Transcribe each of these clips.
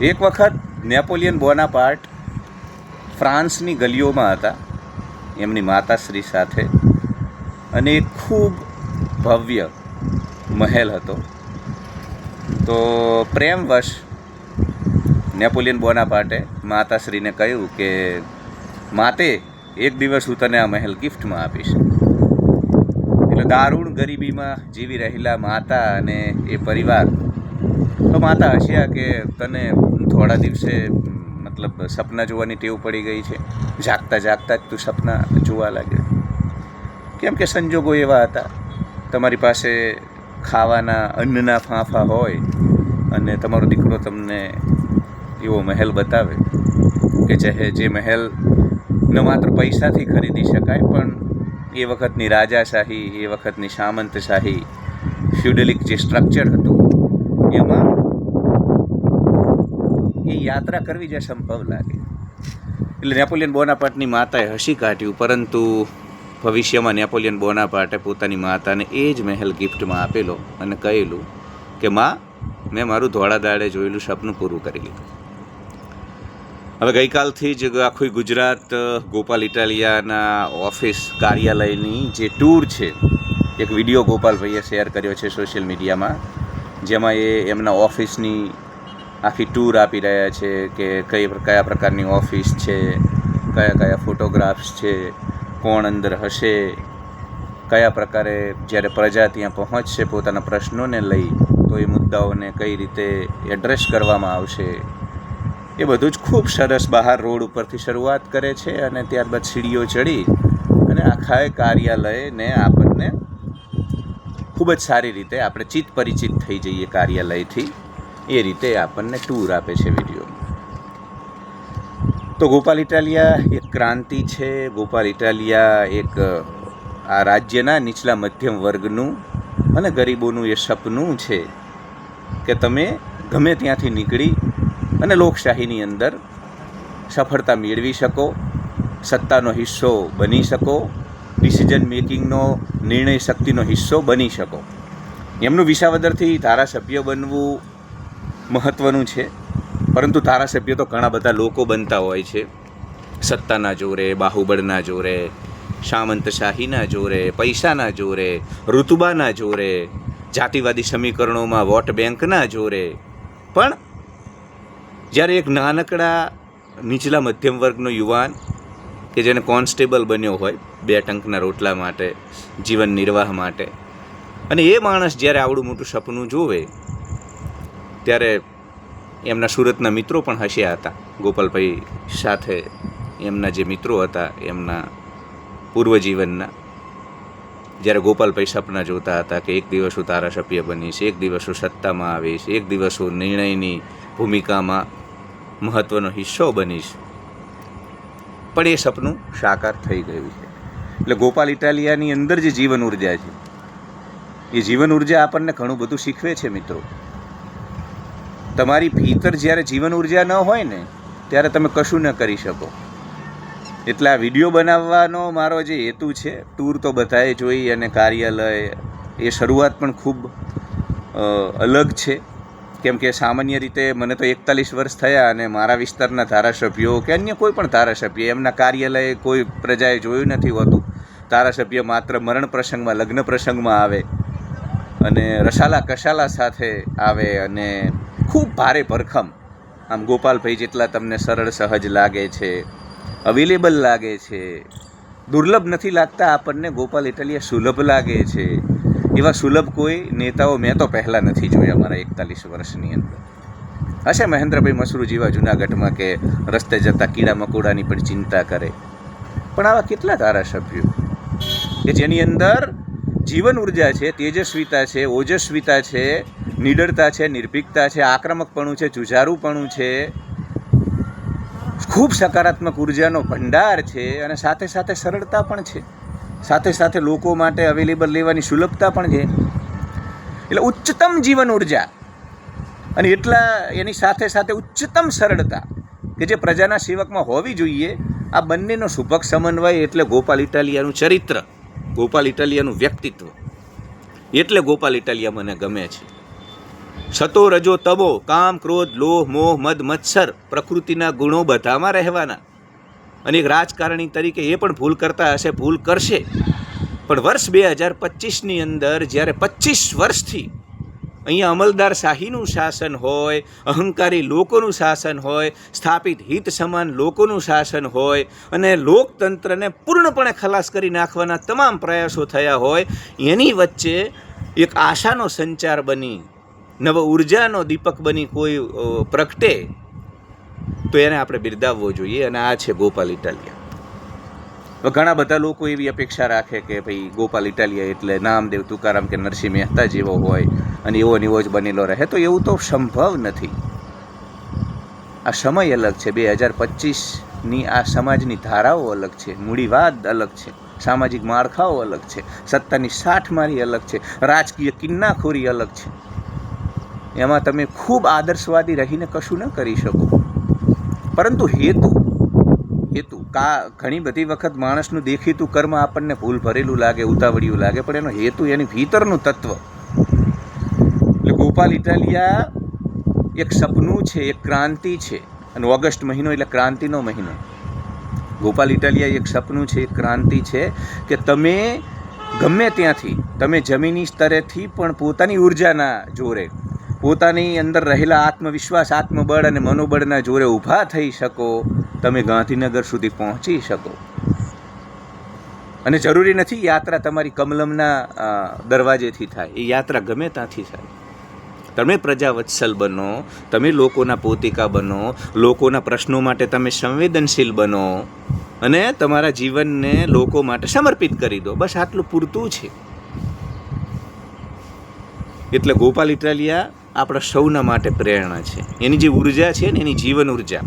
એક વખત Napoleon Bonaparte ફ્રાન્સની ગલીઓમાં હતા એમની માતાશ્રી સાથે, અને એક ખૂબ ભવ્ય મહેલ હતો. તો પ્રેમવશ નેપોલિયન બોનાપાર્ટે માતાશ્રીને કહ્યું કે માતે, એક દિવસ હું તને આ મહેલ ગિફ્ટમાં આપીશ. એટલે દારૂણ ગરીબીમાં જીવી રહેલા માતા અને એ પરિવાર, તો માતા હસ્યા કે તને થોડા દિવસે મતલબ સપના જોવાની ટેવ પડી ગઈ છે, જાગતા જાગતા જ તું સપના જોવા લાગ્યો. કેમ કે સંજોગો એવા હતા, તમારી પાસે ખાવાના અન્નના ફાંફા હોય અને તમારો દીકરો તમને એવો મહેલ બતાવે કે જે મહેલ ન માત્ર પૈસાથી ખરીદી શકાય, પણ એ વખતની રાજાશાહી, એ વખતની સામંતશાહી, ફ્યુડલિક જે સ્ટ્રક્ચર હતું એમાં એ યાત્રા કરવી જે સંભવ લાગે. એટલે નેપોલિયન બોનાપાર્ટની માતાએ હસી કાઢ્યું, પરંતુ ભવિષ્યમાં નેપોલિયન બોનાપાર્ટે પોતાની માતાને એ જ મહેલ ગિફ્ટમાં આપેલો અને કહેલું કે માં, મેં મારું ધોળા દાડે જોયેલું સપનું પૂરું કરી લીધું. હવે ગઈકાલથી જ આખું ગુજરાત ગોપાલ ઇટાલિયાના ઓફિસ કાર્યાલયની જે ટૂર છે, એક વિડીયો ગોપાલભાઈએ શેર કર્યો છે સોશિયલ મીડિયામાં, જેમાં એ એમના ઓફિસની આખી ટૂર આપી રહ્યા છે કે કયા પ્રકારની ઓફિસ છે, કયા કયા ફોટોગ્રાફ્સ છે, કોણ અંદર હશે, કયા પ્રકારે જ્યારે પ્રજા ત્યાં પહોંચશે પોતાના પ્રશ્નોને લઈ તો એ મુદ્દાઓને કઈ રીતે એડ્રેસ કરવામાં આવશે. એ બધું જ ખૂબ સરસ બહાર રોડ ઉપરથી શરૂઆત કરે છે અને ત્યારબાદ સીડીઓ ચડી અને આખા કાર્યાલયને આપણને ખૂબ જ સારી રીતે આપણે ચિત્ત પરિચિત થઈ જઈએ કાર્યાલયથી, એ રીતે આપણને ટૂર આપે છે વિડીયોમાં. તો ગોપાલ ઇટાલિયા એક ક્રાંતિ છે. ગોપાલ ઇટાલિયા એક આ રાજ્યના નીચલા મધ્યમ વર્ગનું અને ગરીબોનું એ સપનું છે કે તમે ગમે ત્યાંથી નીકળી અને લોકશાહીની અંદર સફળતા મેળવી શકો, સત્તાનો હિસ્સો બની શકો, ડિસિઝન મેકિંગનો, નિર્ણય શક્તિનો હિસ્સો બની શકો. એમનું વિસાવદરથી ધારાસભ્ય બનવું મહત્ત્વનું છે, પરંતુ ધારાસભ્ય તો ઘણા બધા લોકો બનતા હોય છે, સત્તાના જોરે, બાહુબળના જોરે, સામંતશાહીના જોરે, પૈસાના જોરે, ઋતુબાના જોરે, જાતિવાદી સમીકરણોમાં વોટ બેંકના જોરે. પણ જ્યારે એક નાનકડા નીચલા મધ્યમ વર્ગનો યુવાન કે જેને કોન્સ્ટેબલ બન્યો હોય 2 ટંકના રોટલા માટે, જીવન નિર્વાહ માટે, અને એ માણસ જ્યારે આવડું મોટું સપનું જોવે ત્યારે એમના સુરતના મિત્રો પણ હસ્યા હતા. ગોપાલભાઈ સાથે એમના જે મિત્રો હતા એમના પૂર્વજીવનના, જ્યારે ગોપાલભાઈ સપના જોતા હતા કે એક દિવસ હું ધારાસભ્ય બનીશ, એક દિવસ હું સત્તામાં આવીશ, એક દિવસ હું નિર્ણયની ભૂમિકામાં મહત્ત્વનો હિસ્સો બનીશ, પણ એ સપનું સાકાર થઈ ગયું છે. એટલે ગોપાલ ઇટાલિયાની અંદર જે જીવન ઉર્જા છે, એ જીવન ઉર્જા આપણને ઘણું બધું શીખવે છે મિત્રો. તમારી ભીતર જ્યારે જીવન ઉર્જા ન હોય ને ત્યારે તમે કશું ન કરી શકો. એટલે આ વિડીયો બનાવવાનો મારો જે હેતુ છે, ટૂર તો બધાએ જોઈ અને કાર્યાલય એ શરૂઆત પણ ખૂબ અલગ છે. કેમ કે સામાન્ય રીતે મને તો 41 વર્ષ થયા અને મારા વિસ્તારના ધારાસભ્યો કે અન્ય કોઈ પણ ધારાસભ્ય એમના કાર્યાલય કોઈ પ્રજાએ જોયું નથી હોતું. ધારાસભ્ય માત્ર મરણ પ્રસંગમાં, લગ્ન પ્રસંગમાં આવે અને રસાલા કસાલા સાથે આવે અને ખૂબ ભારે ભરખમ. આમ ગોપાલભાઈ જેટલા તમને સરળ સહજ લાગે છે, અવેલેબલ લાગે છે, દુર્લભ નથી લાગતા આપણને, ગોપાલ ઇટાલિયા સુલભ લાગે છે. એવા સુલભ કોઈ નેતાઓ મેં તો પહેલાં નથી જોયા મારા 41 વર્ષની અંદર. હશે મહેન્દ્રભાઈ મસરૂ જેવા જૂનાગઢમાં કે રસ્તે જતા કીડા મકોડાની પણ ચિંતા કરે, પણ આવા કેટલા ધારાસભ્યો કે જેની અંદર જીવન ઉર્જા છે, તેજસ્વીતા છે, ઓજસ્વીતા છે, નિડરતા છે, નિર્ભીકતા છે, આક્રમકપણું છે, જુઝારુપણું છે, ખૂબ સકારાત્મક ઉર્જાનો ભંડાર છે, અને સાથે સાથે સરળતા પણ છે, સાથે સાથે લોકો માટે અવેલેબલ લેવાની સુલભતા પણ છે. એટલે ઉચ્ચતમ જીવન ઉર્જા અને એટલા એની સાથે સાથે ઉચ્ચતમ સરળતા કે જે પ્રજાના સેવકમાં હોવી જોઈએ, આ બંનેનો સુભગ સમન્વય એટલે ગોપાલ ઇટાલિયાનું ચરિત્ર, ગોપાલ ઇટાલિયાનું વ્યક્તિત્વ. એટલે ગોપાલ ઇટાલિયા મને ગમે છે. સતો રજો તમો, કામ ક્રોધ લોહ મોહ મદ મત્સર, પ્રકૃતિના ગુણો બધામાં રહેવાના. અને એક રાજકારણી તરીકે એ પણ ભૂલ કરતા હશે, ભૂલ કરશે, પણ વર્ષ 2025ની અંદર જ્યારે 25 વર્ષથી અહીંયા અમલદાર શાહીનું શાસન હોય, અહંકારી લોકોનું શાસન હોય, સ્થાપિત હિત સમાન લોકોનું શાસન હોય અને લોકતંત્રને પૂર્ણપણે ખલાસ કરી નાખવાના તમામ પ્રયાસો થયા હોય, એની વચ્ચે એક આશાનો સંચાર બની, નવ ઉર્જાનો દીપક બની કોઈ પ્રગટે તો એને આપણે બિરદાવવો જોઈએ. અને આ છે ગોપાલ ઇટાલિયા. ઘણા બધા લોકો એવી અપેક્ષા રાખે કે ભાઈ ગોપાલ ઇટાલિયા એટલે નામદેવ તુકારામ કે નરસિંહ મહેતા જેવો હોય અને એવો નિવો જ બનેલો રહે, તો એવું તો સંભવ નથી. આ સમય અલગ છે. 2025ની આ સમાજની ધારાઓ અલગ છે, મૂડીવાદ અલગ છે, સામાજિક માળખાઓ અલગ છે, સત્તાની સાઠમારી અલગ છે, રાજકીય કિન્નાખોરી અલગ છે. એમાં તમે ખૂબ આદર્શવાદી રહીને કશું ન કરી શકો. પરંતુ હેતુ ઘણી બધી વખત માણસનું દેખીતું કર્મ આપણને ભૂલ ભરેલું લાગે, ઉતાવળિયું લાગે, પણ એનો હેતુ એની ભીતરનું તત્વ. એટલે ગોપાલ ઇટાલિયા એક સપનું છે, એક ક્રાંતિ છે. અને ઓગસ્ટ મહિનો એટલે ક્રાંતિનો મહિનો. ગોપાલ ઇટાલિયા એક સપનું છે, એક ક્રાંતિ છે કે તમે ગમે ત્યાંથી, તમે જમીની સ્તરેથી પણ પોતાની ઉર્જાના જોરે, પોતાની અંદર રહેલા આત્મવિશ્વાસ, આત્મબળ અને મનોબળના જોરે ઊભા થઈ શકો, તમે ગાંધીનગર સુધી પહોંચી શકો. અને જરૂરી નથી યાત્રા તમારી કમલમના દરવાજેથી થાય, એ યાત્રા ગમે ત્યાંથી થાય. તમે પ્રજાવત્સલ બનો, તમે લોકોના પોતિકા બનો, લોકોના પ્રશ્નો માટે તમે સંવેદનશીલ બનો અને તમારા જીવનને લોકો માટે સમર્પિત કરી દો. બસ આટલું પૂરતું છે. એટલે ગોપાલ ઇટાલિયા આપણા સૌના માટે પ્રેરણા છે. એની જે ઉર્જા છે ને, એની જીવન ઉર્જા.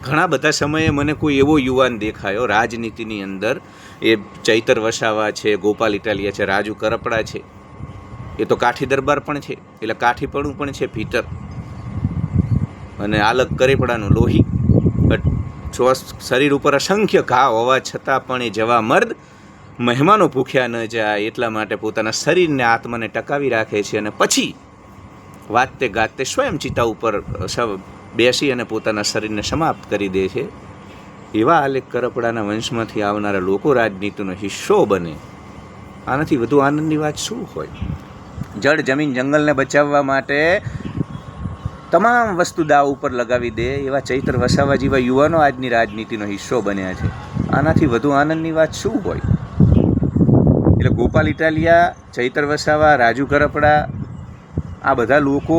ઘણા બધા સમયે મને કોઈ એવો યુવાન દેખાયો રાજનીતિની અંદર, એ ચૈતર વસાવા છે, ગોપાલ ઇટાલિયા છે, રાજુ કરપડા છે, એ તો કાઠી દરબાર પણ છે, એટલે કાઠીપણું પણ છે ભીતર, અને આલક કરેપડાનું લોહી, શરીર ઉપર અસંખ્ય ઘા હોવા છતાં પણ એ જવા મર્દ મહેમાનો ભૂખ્યા ન જાય એટલા માટે પોતાના શરીરને, આત્માને ટકાવી રાખે છે. અને પછી વાતે ગાતે સ્વયં ચિતા ઉપર બેસી અને પોતાના શરીરને સમાપ્ત કરી દે છે. એવા આલેખ કરપડાના વંશમાંથી આવનારા લોકો રાજનીતિનો હિસ્સો બને, આનાથી વધુ આનંદની વાત શું હોય? જળ જમીન જંગલને બચાવવા માટે તમામ વસ્તુ દાવ ઉપર લગાવી દે એવા ચૈતર વસાવા જેવા યુવાનો આજની રાજનીતિનો હિસ્સો બન્યા છે. આનાથી વધુ આનંદની વાત શું હોય? એટલે ગોપાલ ઇટાલિયા, ચૈતર વસાવા, રાજુ કરપડા, આ બધા લોકો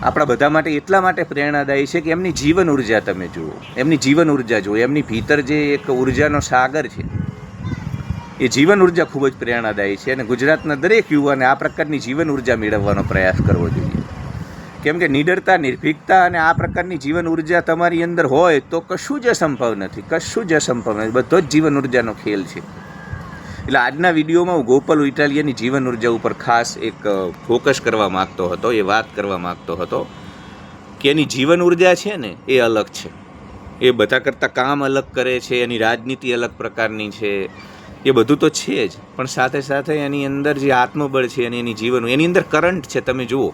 આપણા બધા માટે એટલા માટે પ્રેરણાદાયી છે કે એમની જીવન ઉર્જા તમે જુઓ, એમની જીવન ઉર્જા જુઓ. એમની ભીતર જે એક ઉર્જાનો સાગર છે, એ જીવન ઉર્જા ખૂબ જ પ્રેરણાદાયી છે. અને ગુજરાતના દરેક યુવાને આ પ્રકારની જીવન ઉર્જા મેળવવાનો પ્રયાસ કરવો જોઈએ. કેમ કે નિડરતા, નિર્ભીકતા અને આ પ્રકારની જીવન ઉર્જા તમારી અંદર હોય તો કશું જ અસંભવ નથી, કશું જ અસંભવ નથી. બધો જ જીવન ઉર્જાનો ખેલ છે. એટલે આજના વિડીયોમાં હું ગોપાલ ઇટાલિયાની જીવન ઉર્જા ઉપર ખાસ એક ફોકસ કરવા માગતો હતો, એ વાત કરવા માગતો હતો કે એની જીવન ઉર્જા છે ને, એ અલગ છે. એ બધા કરતાં કામ અલગ કરે છે, એની રાજનીતિ અલગ પ્રકારની છે, એ બધું તો છે જ, પણ સાથે સાથે એની અંદર જે આત્મબળ છે અને એની જીવન, એની અંદર કરંટ છે. તમે જુઓ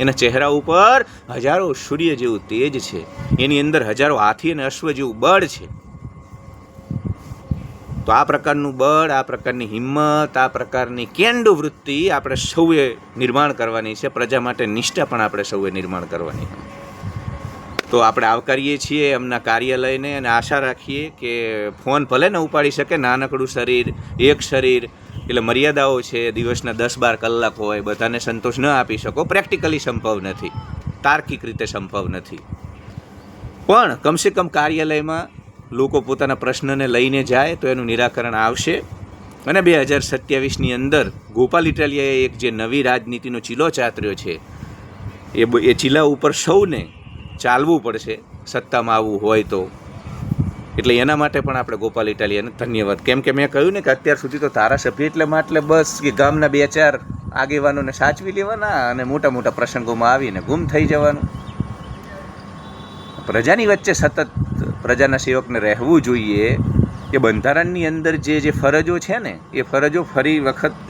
એના ચહેરા ઉપર હજારો સૂર્ય જેવું તેજ છે, એની અંદર હજારો હાથી અને અશ્વ જેવું બળ છે. તો આ પ્રકારનું બળ, આ પ્રકારની હિંમત, આ પ્રકારની કેન્ડુ વૃત્તિ આપણે સૌએ નિર્માણ કરવાની છે. પ્રજા માટે નિષ્ઠા પણ આપણે સૌએ નિર્માણ કરવાની. તો આપણે આવકારીએ છીએ એમના કાર્યાલયને અને આશા રાખીએ કે ફોન ભલે ન ઉપાડી શકે, નાનકડું શરીર, એક શરીર, એટલે મર્યાદાઓ છે, દિવસના 10-12 કલાક હોય, બધાને સંતોષ ન આપી શકો, પ્રેક્ટિકલી સંભવ નથી, તાર્કિક રીતે સંભવ નથી, પણ કમસે કમ કાર્યાલયમાં લોકો પોતાના પ્રશ્નને લઈને જાય તો એનું નિરાકરણ આવશે. અને 2027ની અંદર ગોપાલ ઇટાલિયાએ એક જે નવી રાજનીતિનો ચીલો ચાતર્યો છે, એ ચીલા ઉપર સૌને ચાલવું પડશે સત્તામાં આવવું હોય તો. એટલે એના માટે પણ આપણે ગોપાલ ઇટાલિયાને ધન્યવાદ. કેમ કે મેં કહ્યું ને કે અત્યાર સુધી તો ધારાસભ્ય એટલે બસ કે ગામના 2-4 આગેવાનોને સાચવી લેવાના અને મોટા મોટા પ્રસંગોમાં આવીને ગુમ થઈ જવાનું. પ્રજાની વચ્ચે સતત પ્રજાના સેવકને રહેવું જોઈએ. કે બંધારણની અંદર જે ફરજો છે ને એ ફરજો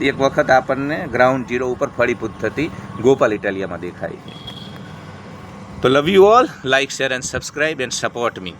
એક વખત આપણને ગ્રાઉન્ડ ઝીરો ઉપર ફળીભૂત થતી ગોપાલ ઇટાલિયામાં દેખાય છે. તો love you all, like, share and subscribe and support me.